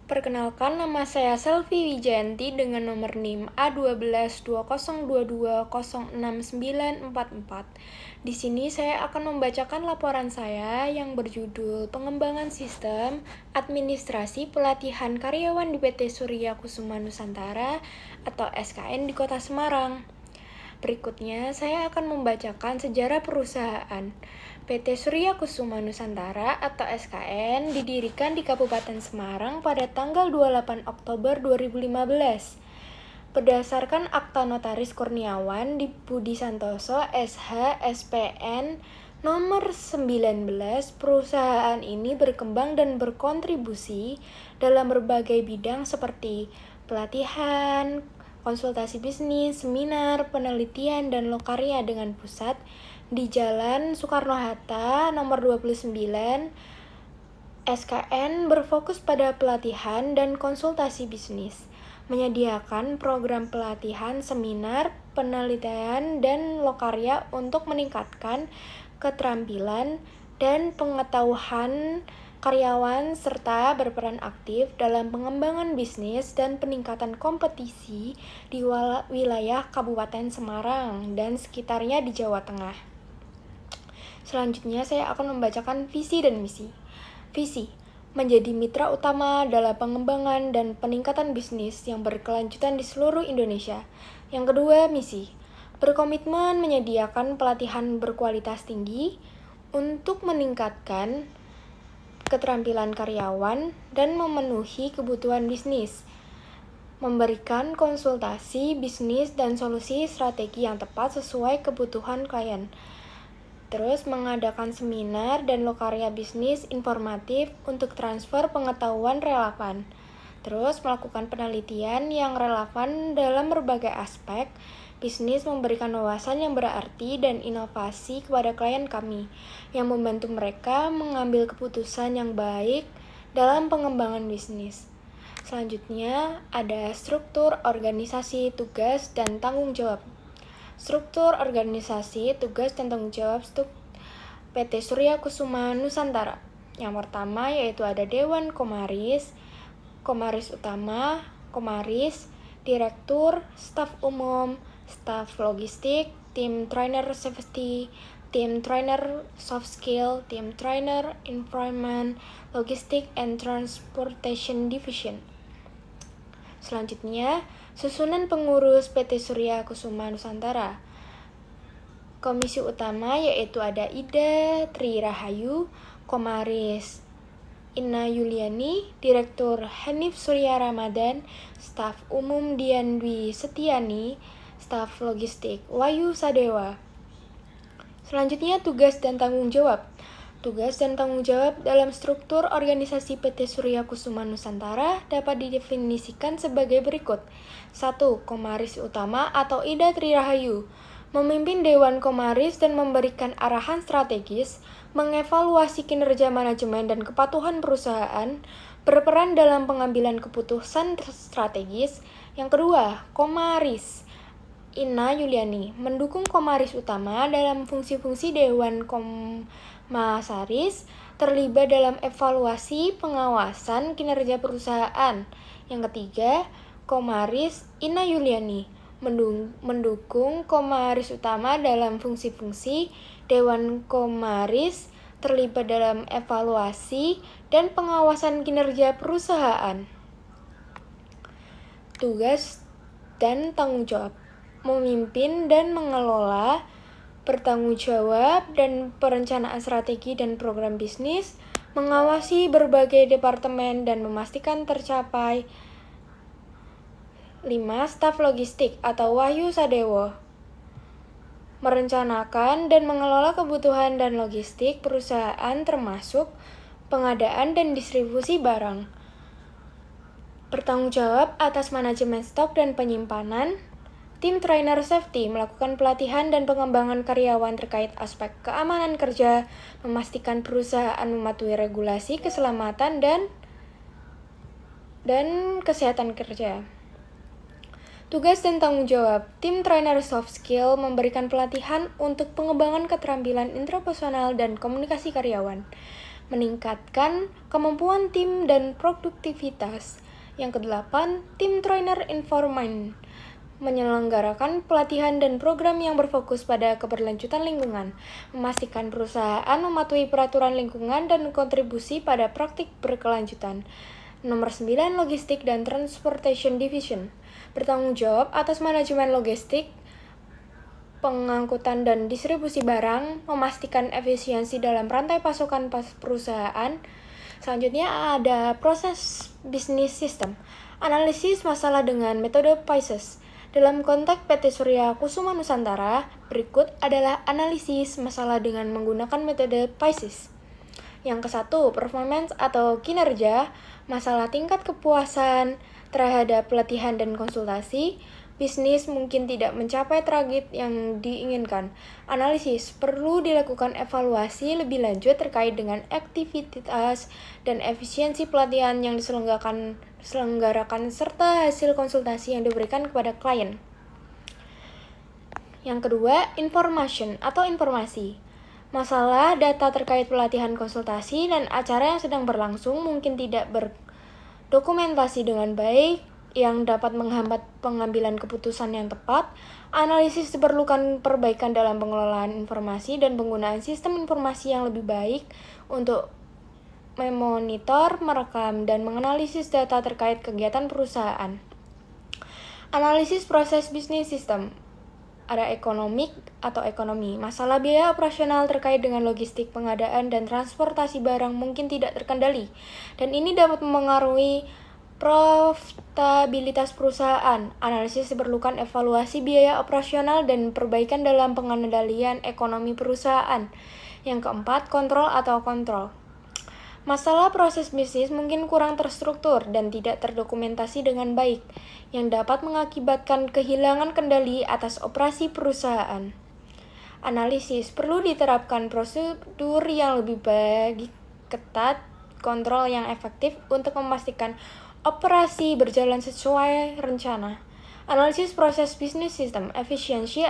Perkenalkan, nama saya Selvi Wijayanti dengan nomor NIM A122022066944. Di sini saya akan membacakan laporan saya yang berjudul Pengembangan Sistem Administrasi Pelatihan Karyawan di PT Surya Kusuma Nusantara atau SKN di Kota Semarang. Berikutnya, saya akan membacakan sejarah perusahaan. PT Surya Kusuma Nusantara atau SKN didirikan di Kabupaten Semarang pada tanggal 28 Oktober 2015. Berdasarkan Akta Notaris Kurniawan di Budi Santoso SH SPN nomor 19, perusahaan ini berkembang dan berkontribusi dalam berbagai bidang seperti pelatihan, konsultasi bisnis, seminar, penelitian, dan lokarya dengan pusat di Jalan Soekarno-Hatta nomor 29. SKN berfokus pada pelatihan dan konsultasi bisnis, menyediakan program pelatihan, seminar, penelitian, dan lokarya untuk meningkatkan keterampilan dan pengetahuan karyawan serta berperan aktif dalam pengembangan bisnis dan peningkatan kompetisi di wilayah Kabupaten Semarang dan sekitarnya di Jawa Tengah. Selanjutnya saya akan membacakan visi dan misi. Visi: menjadi mitra utama dalam pengembangan dan peningkatan bisnis yang berkelanjutan di seluruh Indonesia. Yang kedua, misi: berkomitmen menyediakan pelatihan berkualitas tinggi untuk meningkatkan keterampilan karyawan dan memenuhi kebutuhan bisnis, memberikan konsultasi bisnis dan solusi strategi yang tepat sesuai kebutuhan klien. Terus mengadakan seminar dan lokarya bisnis informatif untuk transfer pengetahuan relevan. Terus melakukan penelitian yang relevan dalam berbagai aspek bisnis, memberikan wawasan yang berarti dan inovasi kepada klien kami, yang membantu mereka mengambil keputusan yang baik dalam pengembangan bisnis. Selanjutnya ada struktur organisasi, tugas, dan tanggung jawab. Struktur organisasi, tugas, dan tanggung jawab PT Surya Kusuma Nusantara. Yang pertama yaitu ada Dewan Komisaris, Komisaris Utama, Komisaris, Direktur, Staf Umum, Staf Logistik, Tim Trainer Safety, Tim Trainer Soft Skill, Tim Trainer Environment, Logistic and Transportation Division. Selanjutnya, susunan pengurus PT Surya Kusuma Nusantara. Komisi utama yaitu ada Ida Tri Rahayu, Komisaris Inna Yuliani, Direktur Hanif Surya Ramadan, Staf Umum Dian Dwi Setiani, Staf Logistik Wahyu Sadewa. Selanjutnya tugas dan tanggung jawab. Tugas dan tanggung jawab dalam struktur organisasi PT Surya Kusuma Nusantara dapat didefinisikan sebagai berikut. 1. Komisaris Utama atau Ida Tri Rahayu memimpin Dewan Komisaris dan memberikan arahan strategis, mengevaluasi kinerja manajemen dan kepatuhan perusahaan, berperan dalam pengambilan keputusan strategis. Yang kedua, Komisaris Inna Yuliani mendukung Komisaris Utama dalam fungsi-fungsi Dewan Komisaris, terlibat dalam evaluasi pengawasan kinerja perusahaan. Yang ketiga, Komisaris Inna Yuliani mendukung Komisaris Utama dalam fungsi-fungsi Dewan Komisaris, terlibat dalam evaluasi dan pengawasan kinerja perusahaan. Tugas dan tanggung jawab: memimpin dan mengelola, bertanggung jawab dan perencanaan strategi dan program bisnis, mengawasi berbagai departemen dan memastikan tercapai. 5. Staf Logistik atau Wahyu Sadewo merencanakan dan mengelola kebutuhan dan logistik perusahaan termasuk pengadaan dan distribusi barang. Bertanggung jawab atas manajemen stok dan penyimpanan. Tim Trainer Safety melakukan pelatihan dan pengembangan karyawan terkait aspek keamanan kerja, memastikan perusahaan mematuhi regulasi keselamatan dan kesehatan kerja. Tugas dan tanggung jawab: Tim Trainer Soft Skill memberikan pelatihan untuk pengembangan keterampilan intrapersonal dan komunikasi karyawan, meningkatkan kemampuan tim dan produktivitas. Yang kedelapan, tim trainer environment, menyelenggarakan pelatihan dan program yang berfokus pada keberlanjutan lingkungan, memastikan perusahaan mematuhi peraturan lingkungan dan kontribusi pada praktik berkelanjutan. Nomor 9, Logistik dan Transportation Division, bertanggung jawab atas manajemen logistik, pengangkutan dan distribusi barang, memastikan efisiensi dalam rantai pasokan perusahaan. Selanjutnya ada proses bisnis sistem, analisis masalah dengan metode PISES. Dalam konteks PT Surya Kusuma Nusantara, berikut adalah analisis masalah dengan menggunakan metode PISES. Yang ke-1, performance atau kinerja, masalah tingkat kepuasan terhadap pelatihan dan konsultasi. Bisnis mungkin tidak mencapai target yang diinginkan. Analisis, perlu dilakukan evaluasi lebih lanjut terkait dengan aktivitas dan efisiensi pelatihan yang diselenggarakan serta hasil konsultasi yang diberikan kepada klien. Yang kedua, information atau informasi. Masalah data terkait pelatihan konsultasi dan acara yang sedang berlangsung mungkin tidak berdokumentasi dengan baik, yang dapat menghambat pengambilan keputusan yang tepat. Analisis diperlukan perbaikan dalam pengelolaan informasi dan penggunaan sistem informasi yang lebih baik untuk memonitor, merekam, dan menganalisis data terkait kegiatan perusahaan. Analisis proses bisnis sistem. Ada ekonomi, masalah biaya operasional terkait dengan logistik, pengadaan, dan transportasi barang mungkin tidak terkendali, dan ini dapat memengaruhi profitabilitas perusahaan. Analisis diperlukan evaluasi biaya operasional dan perbaikan dalam pengendalian ekonomi perusahaan. Yang keempat, kontrol. Masalah proses bisnis mungkin kurang terstruktur dan tidak terdokumentasi dengan baik, yang dapat mengakibatkan kehilangan kendali atas operasi perusahaan. Analisis, perlu diterapkan prosedur yang lebih baik, ketat, kontrol yang efektif untuk memastikan operasi berjalan sesuai rencana. Analisis proses bisnis sistem, efisiensi.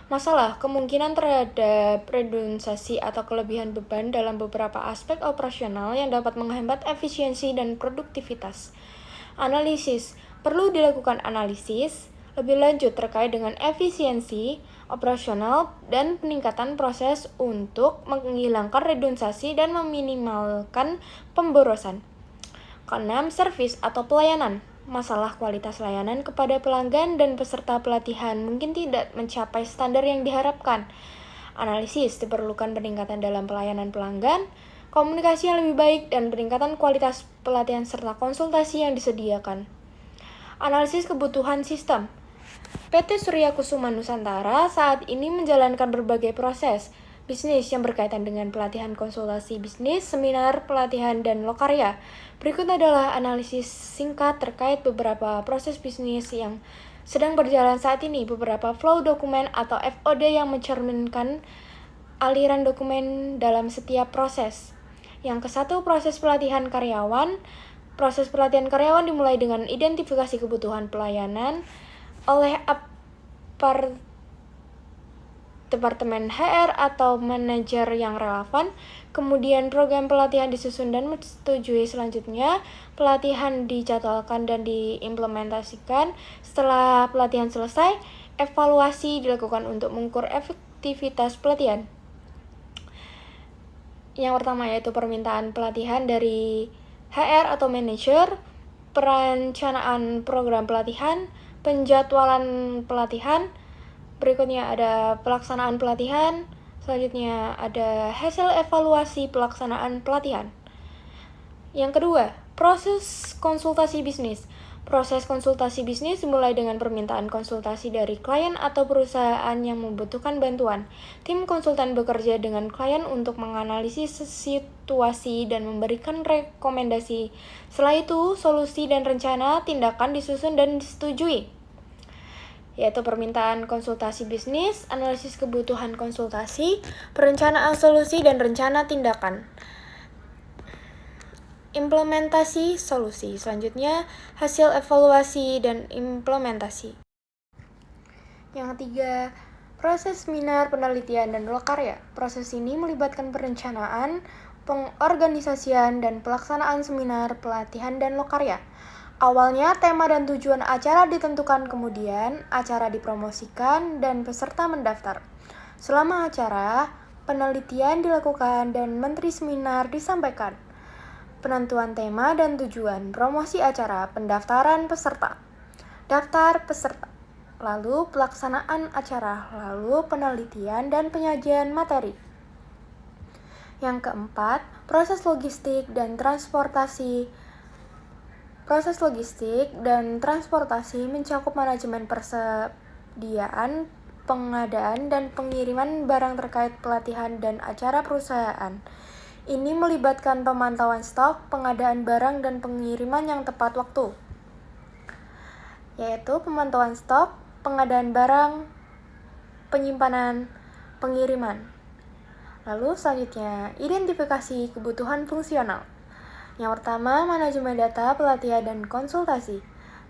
Masalah, kemungkinan terhadap redundansi atau kelebihan beban dalam beberapa aspek operasional yang dapat menghambat efisiensi dan produktivitas. Analisis, perlu dilakukan analisis lebih lanjut terkait dengan efisiensi operasional dan peningkatan proses untuk menghilangkan redundansi dan meminimalkan pemborosan. Keenam, servis atau pelayanan. Masalah kualitas layanan kepada pelanggan dan peserta pelatihan mungkin tidak mencapai standar yang diharapkan. Analisis, diperlukan peningkatan dalam pelayanan pelanggan, komunikasi yang lebih baik, dan peningkatan kualitas pelatihan serta konsultasi yang disediakan. Analisis kebutuhan sistem. PT Surya Kusuma Nusantara saat ini menjalankan berbagai proses bisnis yang berkaitan dengan pelatihan konsultasi bisnis, seminar, pelatihan, dan lokarya. Berikut adalah analisis singkat terkait beberapa proses bisnis yang sedang berjalan saat ini, beberapa flow dokumen atau FOD yang mencerminkan aliran dokumen dalam setiap proses. Yang ke-1, proses pelatihan karyawan. Proses pelatihan karyawan dimulai dengan identifikasi kebutuhan pelayanan oleh Departemen HR atau manajer yang relevan. Kemudian program pelatihan disusun dan disetujui. Selanjutnya, pelatihan dijadwalkan dan diimplementasikan. Setelah pelatihan selesai, evaluasi dilakukan untuk mengukur efektivitas pelatihan. Yang pertama yaitu permintaan pelatihan dari HR atau manajer, perencanaan program pelatihan, penjadwalan pelatihan. Berikutnya ada pelaksanaan pelatihan. Selanjutnya ada hasil evaluasi pelaksanaan pelatihan. Yang kedua, proses konsultasi bisnis. Proses konsultasi bisnis dimulai dengan permintaan konsultasi dari klien atau perusahaan yang membutuhkan bantuan. Tim konsultan bekerja dengan klien untuk menganalisis situasi dan memberikan rekomendasi. Setelah itu, solusi dan rencana tindakan disusun dan disetujui, yaitu permintaan konsultasi bisnis, analisis kebutuhan konsultasi, perencanaan solusi dan rencana tindakan, implementasi solusi. Selanjutnya, hasil evaluasi dan implementasi. Yang ketiga, Proses seminar, penelitian, dan lokarya. Proses ini melibatkan perencanaan, pengorganisasian, dan pelaksanaan seminar, pelatihan, dan lokarya. Awalnya, tema dan tujuan acara ditentukan, kemudian acara dipromosikan, dan peserta mendaftar. Selama acara, penelitian dilakukan, dan menteri seminar disampaikan. Penentuan tema dan tujuan, promosi acara, pendaftaran peserta, daftar peserta, lalu pelaksanaan acara, lalu penelitian dan penyajian materi. Yang keempat, proses logistik dan transportasi. Proses logistik dan transportasi mencakup manajemen persediaan, pengadaan, dan pengiriman barang terkait pelatihan dan acara perusahaan. Ini melibatkan pemantauan stok, pengadaan barang, dan pengiriman yang tepat waktu, yaitu pemantauan stok, pengadaan barang, penyimpanan, pengiriman. Lalu selanjutnya, identifikasi kebutuhan fungsional. Yang pertama, manajemen data, pelatihan, dan konsultasi.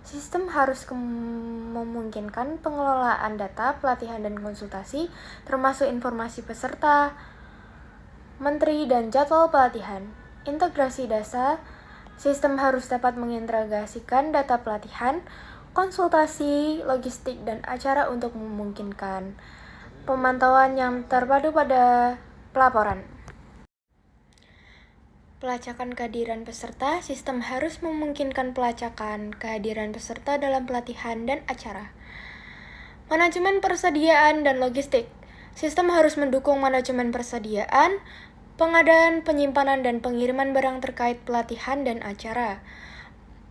Sistem harus memungkinkan pengelolaan data, pelatihan, dan konsultasi, termasuk informasi peserta, menteri, dan jadwal pelatihan. Integrasi data, sistem harus dapat mengintegrasikan data pelatihan, konsultasi, logistik, dan acara untuk memungkinkan pemantauan yang terpadu pada pelaporan. Pelacakan kehadiran peserta, sistem harus memungkinkan pelacakan kehadiran peserta dalam pelatihan dan acara. Manajemen persediaan dan logistik, sistem harus mendukung manajemen persediaan, pengadaan, penyimpanan, dan pengiriman barang terkait pelatihan dan acara.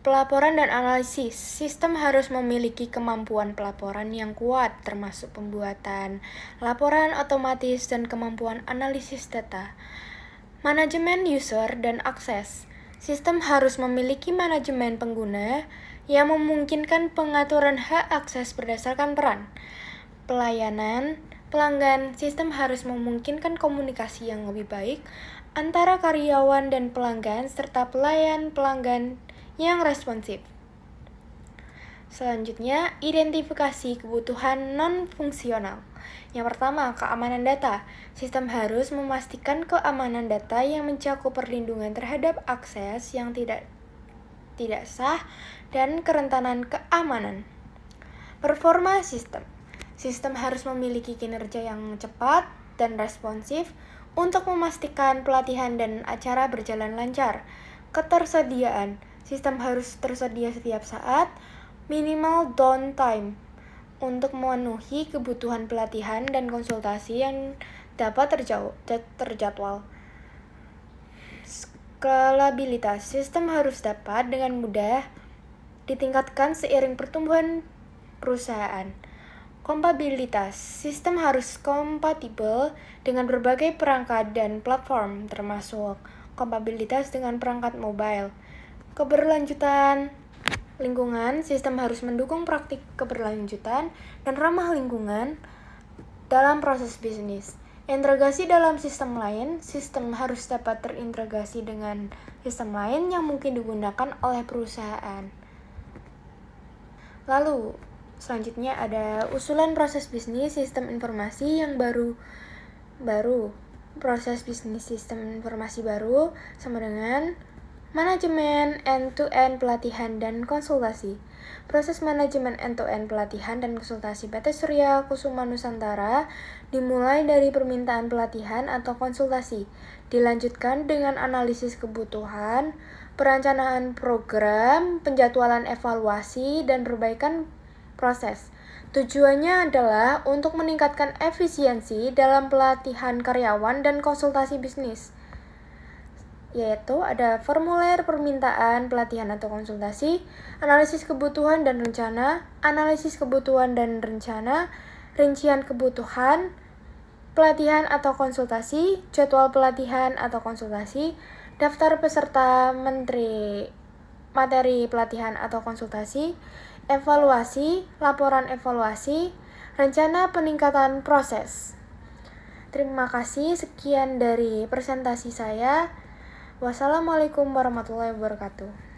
Pelaporan dan analisis, sistem harus memiliki kemampuan pelaporan yang kuat, termasuk pembuatan laporan otomatis dan kemampuan analisis data. Manajemen user dan akses, sistem harus memiliki manajemen pengguna yang memungkinkan pengaturan hak akses berdasarkan peran. Pelayanan pelanggan, sistem harus memungkinkan komunikasi yang lebih baik antara karyawan dan pelanggan serta pelayan pelanggan yang responsif. Selanjutnya, identifikasi kebutuhan non-fungsional. Yang pertama, keamanan data. Sistem harus memastikan keamanan data yang mencakup perlindungan terhadap akses yang tidak sah dan kerentanan keamanan. Performa sistem. Sistem harus memiliki kinerja yang cepat dan responsif untuk memastikan pelatihan dan acara berjalan lancar. Ketersediaan. Sistem harus tersedia setiap saat, minimal downtime, untuk memenuhi kebutuhan pelatihan dan konsultasi yang dapat terjadwal. Skalabilitas. Sistem harus dapat dengan mudah ditingkatkan seiring pertumbuhan perusahaan. Kompatibilitas. Sistem harus kompatibel dengan berbagai perangkat dan platform, termasuk kompatibilitas dengan perangkat mobile. Keberlanjutan lingkungan, sistem harus mendukung praktik keberlanjutan dan ramah lingkungan dalam proses bisnis. Integrasi dalam sistem lain, sistem harus dapat terintegrasi dengan sistem lain yang mungkin digunakan oleh perusahaan. Lalu, selanjutnya ada usulan proses bisnis sistem informasi yang baru. Proses bisnis sistem informasi baru sama dengan manajemen end-to-end pelatihan dan konsultasi. Proses manajemen end-to-end pelatihan dan konsultasi PT Surya Kusuma Nusantara dimulai dari permintaan pelatihan atau konsultasi, dilanjutkan dengan analisis kebutuhan, perencanaan program, penjadwalan evaluasi, dan perbaikan proses. Tujuannya adalah untuk meningkatkan efisiensi dalam pelatihan karyawan dan konsultasi bisnis, yaitu ada formulir permintaan pelatihan atau konsultasi, analisis kebutuhan dan rencana, analisis kebutuhan dan rencana, rincian kebutuhan, pelatihan atau konsultasi, jadwal pelatihan atau konsultasi, daftar peserta materi pelatihan atau konsultasi, evaluasi, laporan evaluasi, rencana peningkatan proses. Terima kasih, sekian dari presentasi saya. Wassalamualaikum warahmatullahi wabarakatuh.